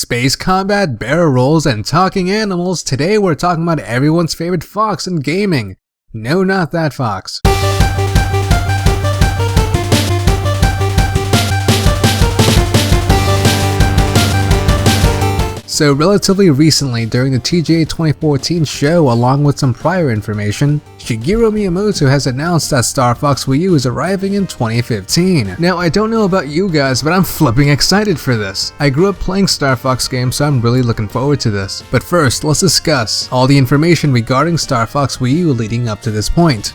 Space combat, barrel rolls, and talking animals. Today we're talking about everyone's favorite fox in gaming. No, not that fox. So relatively recently, during the TGA 2014 show, along with some prior information, Shigeru Miyamoto has announced that Star Fox Wii U is arriving in 2015. Now, I don't know about you guys, but I'm flipping excited for this. I grew up playing Star Fox games, so I'm really looking forward to this. But first, let's discuss all the information regarding Star Fox Wii U leading up to this point.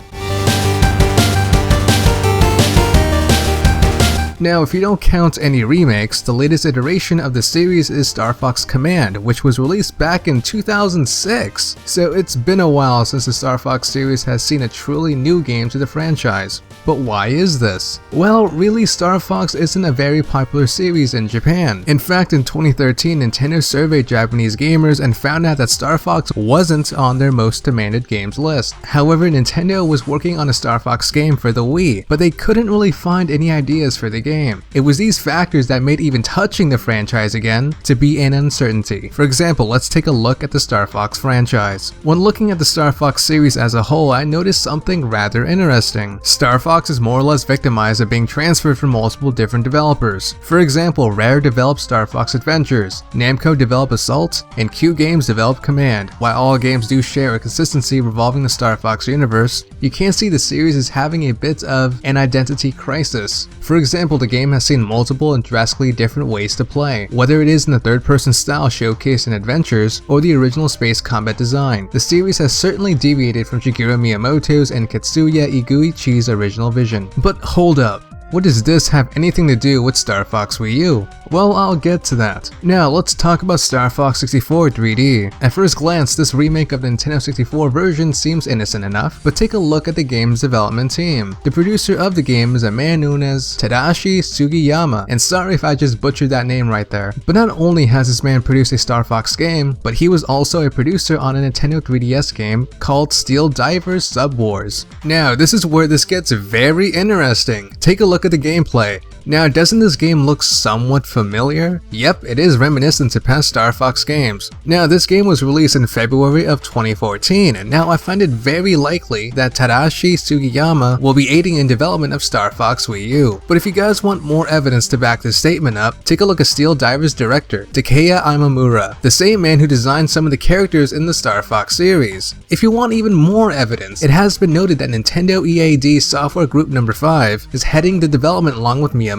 Now, if you don't count any remakes, the latest iteration of the series is Star Fox Command, which was released back in 2006. So it's been a while since the Star Fox series has seen a truly new game to the franchise. But why is this? Well, really, Star Fox isn't a very popular series in Japan. In fact, in 2013, Nintendo surveyed Japanese gamers and found out that Star Fox wasn't on their most demanded games list. However, Nintendo was working on a Star Fox game for the Wii, but they couldn't really find any ideas for the game. It was these factors that made even touching the franchise again to be an uncertainty. For example, let's take a look at the Star Fox franchise. When looking at the Star Fox series as a whole, I noticed something rather interesting. Star Fox is more or less victimized of being transferred from multiple different developers. For example, Rare developed Star Fox Adventures, Namco developed Assault, and Q Games developed Command. While all games do share a consistency revolving the Star Fox universe, you can see the series is having a bit of an identity crisis. For example, the game has seen multiple and drastically different ways to play, whether it is in the third-person style showcased in Adventures or the original space combat design. The series has certainly deviated from Shigeru Miyamoto's and Katsuya Iguchi's original vision. But hold up. What does this have anything to do with Star Fox Wii U? Well, I'll get to that. Now, let's talk about Star Fox 64 3D. At first glance, this remake of the Nintendo 64 version seems innocent enough, but take a look at the game's development team. The producer of the game is a man known as Tadashi Sugiyama, and sorry if I just butchered that name right there. But not only has this man produced a Star Fox game, but he was also a producer on a Nintendo 3DS game called Steel Divers Sub Wars. Now, this is where this gets very interesting. Take a look at the gameplay. Now, doesn't this game look somewhat familiar? Yep, it is reminiscent to past Star Fox games. Now, this game was released in February of 2014, and now I find it very likely that Tadashi Sugiyama will be aiding in development of Star Fox Wii U. But if you guys want more evidence to back this statement up, take a look at Steel Divers director Takeya Imamura, the same man who designed some of the characters in the Star Fox series. If you want even more evidence, it has been noted that Nintendo EAD Software Group No. 5 is heading the development along with Miyamoto.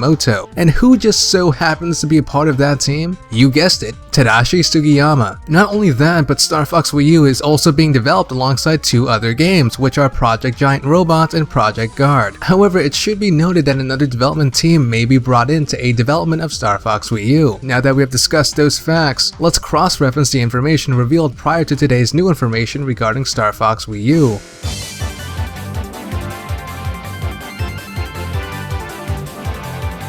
And who just so happens to be a part of that team? You guessed it, Tadashi Sugiyama. Not only that, but Star Fox Wii U is also being developed alongside two other games, which are Project Giant Robot and Project Guard. However, it should be noted that another development team may be brought into a development of Star Fox Wii U. Now that we have discussed those facts, let's cross-reference the information revealed prior to today's new information regarding Star Fox Wii U.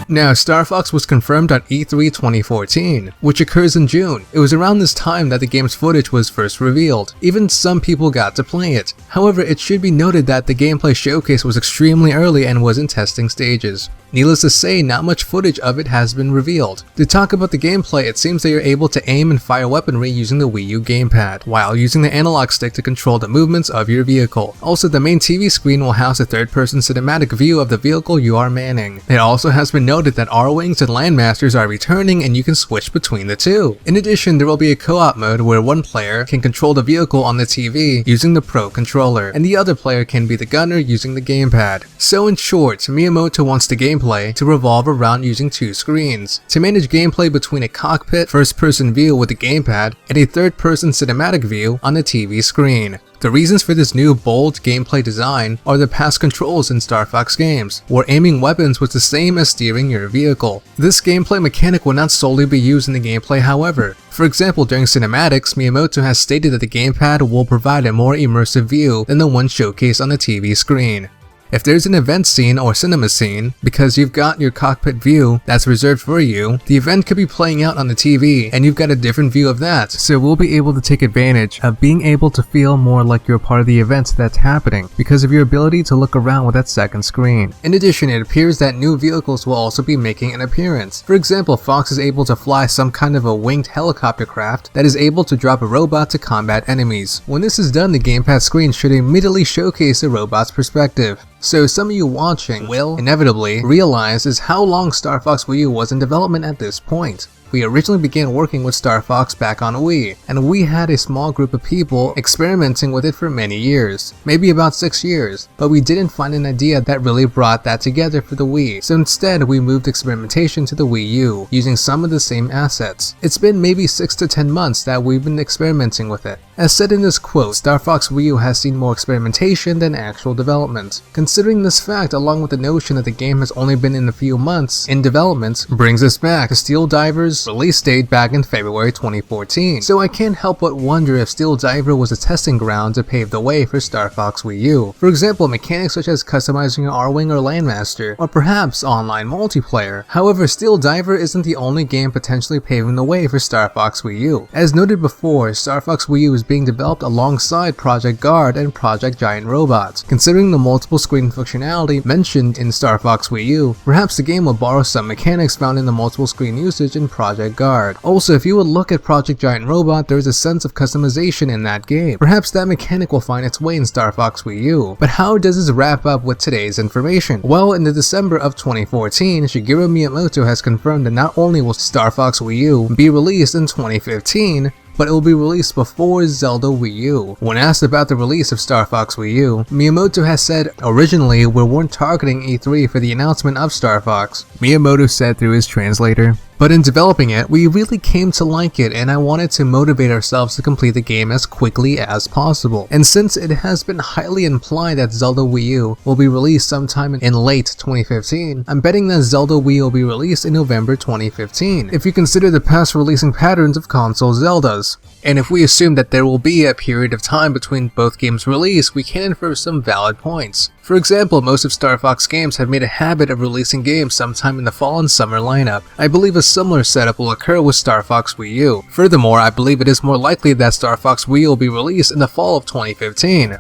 Now, Star Fox was confirmed on E3 2014, which occurs in June. It was around this time that the game's footage was first revealed. Even some people got to play it. However, it should be noted that the gameplay showcase was extremely early and was in testing stages. Needless to say, not much footage of it has been revealed. To talk about the gameplay, it seems that you're able to aim and fire weaponry using the Wii U gamepad, while using the analog stick to control the movements of your vehicle. Also, the main TV screen will house a third-person cinematic view of the vehicle you are manning. It also has been noted that R-Wings and Landmasters are returning and you can switch between the two. In addition, there will be a co-op mode where one player can control the vehicle on the TV using the Pro Controller, and the other player can be the gunner using the gamepad. So in short, Miyamoto wants the gameplay to revolve around using two screens, to manage gameplay between a cockpit first-person view with the gamepad and a third-person cinematic view on the TV screen. The reasons for this new bold gameplay design are the past controls in Star Fox games, where aiming weapons was the same as steering your vehicle. This gameplay mechanic will not solely be used in the gameplay, however. For example, during cinematics, Miyamoto has stated that the gamepad will provide a more immersive view than the one showcased on the TV screen. If there's an event scene or cinema scene, because you've got your cockpit view that's reserved for you, the event could be playing out on the TV and you've got a different view of that. So we'll be able to take advantage of being able to feel more like you're part of the event that's happening because of your ability to look around with that second screen. In addition, it appears that new vehicles will also be making an appearance. For example, Fox is able to fly some kind of a winged helicopter craft that is able to drop a robot to combat enemies. When this is done, the gamepad screen should immediately showcase the robot's perspective. So some of you watching will inevitably realize is how long Star Fox Wii U was in development at this point. We originally began working with Star Fox back on Wii, and we had a small group of people experimenting with it for many years, maybe about 6 years, but we didn't find an idea that really brought that together for the Wii, so instead we moved experimentation to the Wii U, using some of the same assets. It's been maybe 6 to 10 months that we've been experimenting with it. As said in this quote, Star Fox Wii U has seen more experimentation than actual development. Considering this fact, along with the notion that the game has only been in a few months in development, brings us back to Steel Diver's release date back in February 2014. So I can't help but wonder if Steel Diver was a testing ground to pave the way for Star Fox Wii U. For example, mechanics such as customizing your R-Wing or Landmaster, or perhaps online multiplayer. However, Steel Diver isn't the only game potentially paving the way for Star Fox Wii U. As noted before, Star Fox Wii U is being developed alongside Project Guard and Project Giant Robot. Considering the multiple screen functionality mentioned in Star Fox Wii U, perhaps the game will borrow some mechanics found in the multiple screen usage in Project Guard. Also, if you would look at Project Giant Robot, there is a sense of customization in that game. Perhaps that mechanic will find its way in Star Fox Wii U. But how does this wrap up with today's information? Well, in the December of 2014, Shigeru Miyamoto has confirmed that not only will Star Fox Wii U be released in 2015, but it will be released before Zelda Wii U. When asked about the release of Star Fox Wii U, Miyamoto has said, "Originally, we weren't targeting E3 for the announcement of Star Fox," Miyamoto said through his translator. But in developing it, we really came to like it, and I wanted to motivate ourselves to complete the game as quickly as possible. And since it has been highly implied that Zelda Wii U will be released sometime in late 2015, I'm betting that Zelda Wii U will be released in November 2015, if you consider the past releasing patterns of console Zeldas. And if we assume that there will be a period of time between both games' release, we can infer some valid points. For example, most of Star Fox games have made a habit of releasing games sometime in the fall and summer lineup. I believe a similar setup will occur with Star Fox Wii U. Furthermore, I believe it is more likely that Star Fox Wii U will be released in the fall of 2015.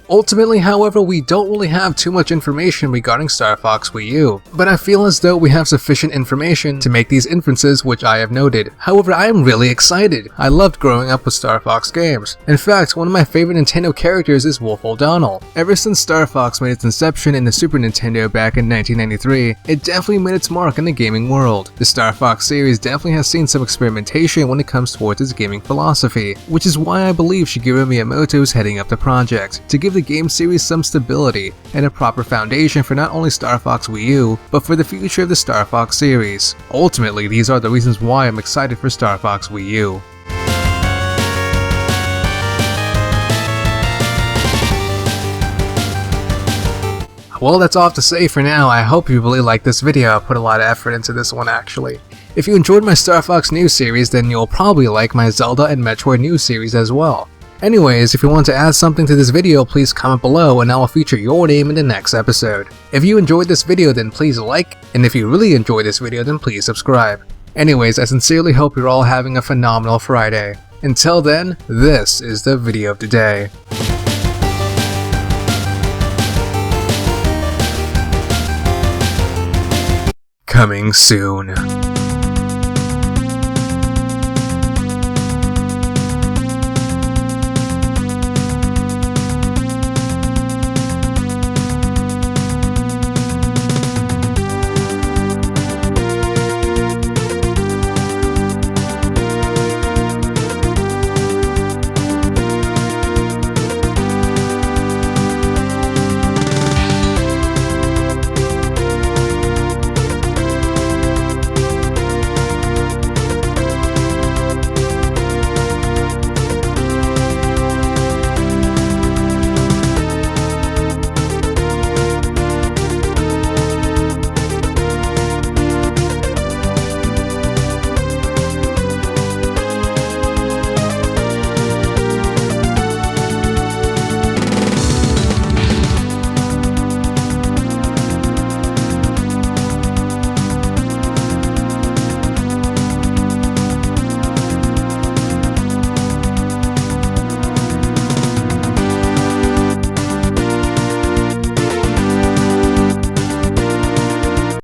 Ultimately, however, we don't really have too much information regarding Star Fox Wii U, but I feel as though we have sufficient information to make these inferences which I have noted. However, I am really excited. I loved growing up with Star Fox games. In fact, one of my favorite Nintendo characters is Wolf O'Donnell. Ever since Star Fox made its inception in the Super Nintendo back in 1993, it definitely made its mark in the gaming world. The Star Fox series definitely has seen some experimentation when it comes towards its gaming philosophy, which is why I believe Shigeru Miyamoto is heading up the project, to give the game series some stability and a proper foundation for not only Star Fox Wii U, but for the future of the Star Fox series. Ultimately, these are the reasons why I'm excited for Star Fox Wii U. Well, that's all I have to say for now. I hope you really liked this video. I put a lot of effort into this one actually. If you enjoyed my Star Fox news series, then you'll probably like my Zelda and Metroid news series as well. Anyways, if you want to add something to this video, please comment below and I will feature your name in the next episode. If you enjoyed this video, then please like, and if you really enjoyed this video, then please subscribe. Anyways, I sincerely hope you're all having a phenomenal Friday. Until then, this is the video of the day. Coming soon.